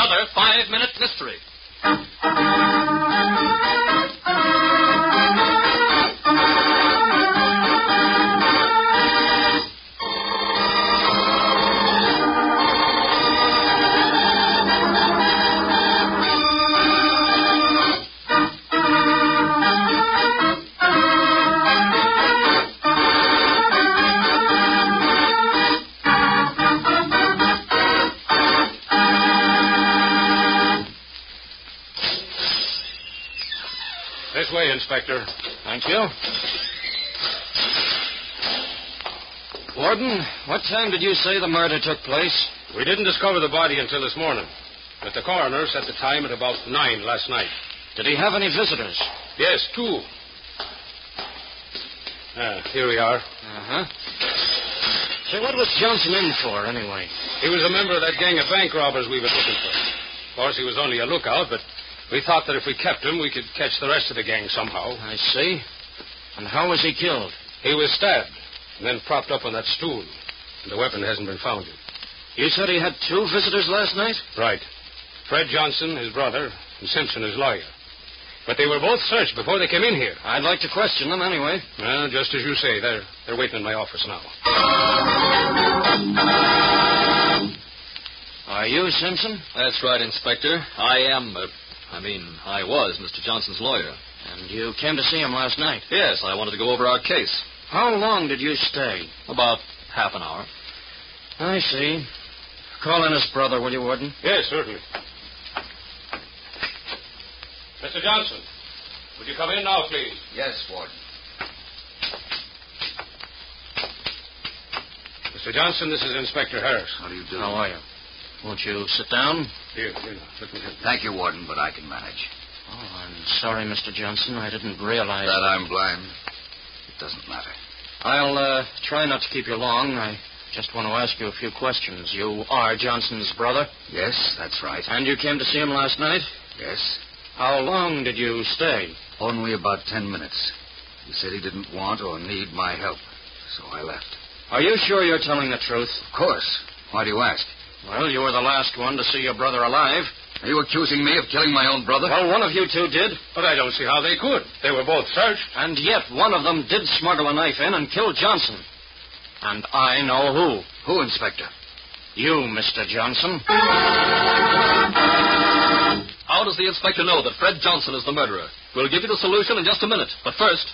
another 5-minute mystery. This way, Inspector. Thank you. Warden, what time did you say the murder took place? We didn't discover the body until this morning, but the coroner set the time at about 9 last night. Did he have any visitors? Yes, 2. Here we are. Uh-huh. Say, what was Johnson in for, anyway? He was a member of that gang of bank robbers we were looking for. Of course, he was only a lookout, but we thought that if we kept him, we could catch the rest of the gang somehow. I see. And how was he killed? He was stabbed, and then propped up on that stool. And the weapon hasn't been found yet. You said he had 2 visitors last night? Right. Fred Johnson, his brother, and Simpson, his lawyer. But they were both searched before they came in here. I'd like to question them anyway. Well, just as you say. They're waiting in my office now. Are you Simpson? That's right, Inspector. I was Mr. Johnson's lawyer. And you came to see him last night? Yes, I wanted to go over our case. How long did you stay? About half an hour. I see. Call in his brother, will you, Warden? Yes, certainly. Mr. Johnson, would you come in now, please? Yes, Warden. Mr. Johnson, this is Inspector Harris. How do you do? How are you? Won't you sit down? Here, let me help you. Thank you, Warden, but I can manage. Oh, I'm sorry, Mr. Johnson. I didn't realize... That I'm blind. It doesn't matter. I'll try not to keep you long. I just want to ask you a few questions. You are Johnson's brother? Yes, that's right. And you came to see him last night? Yes. How long did you stay? Only about 10 minutes. He said he didn't want or need my help, so I left. Are you sure you're telling the truth? Of course. Why do you ask? Well, you were the last one to see your brother alive. Are you accusing me of killing my own brother? Well, one of you 2 did. But I don't see how they could. They were both searched. And yet one of them did smuggle a knife in and kill Johnson. And I know who. Who, Inspector? You, Mr. Johnson. How does the inspector know that Fred Johnson is the murderer? We'll give you the solution in just a minute. But first...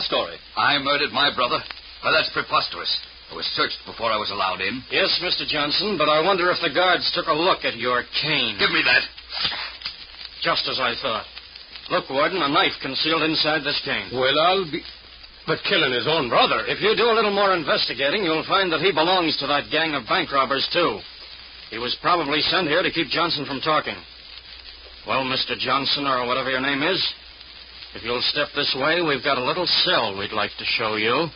story. I murdered my brother? Well, that's preposterous. I was searched before I was allowed in. Yes, Mr. Johnson, but I wonder if the guards took a look at your cane. Give me that. Just as I thought. Look, Warden, a knife concealed inside this cane. Well, I'll be... But killing his own brother. If you do a little more investigating, you'll find that he belongs to that gang of bank robbers, too. He was probably sent here to keep Johnson from talking. Well, Mr. Johnson, or whatever your name is, if you'll step this way, we've got a little cell we'd like to show you.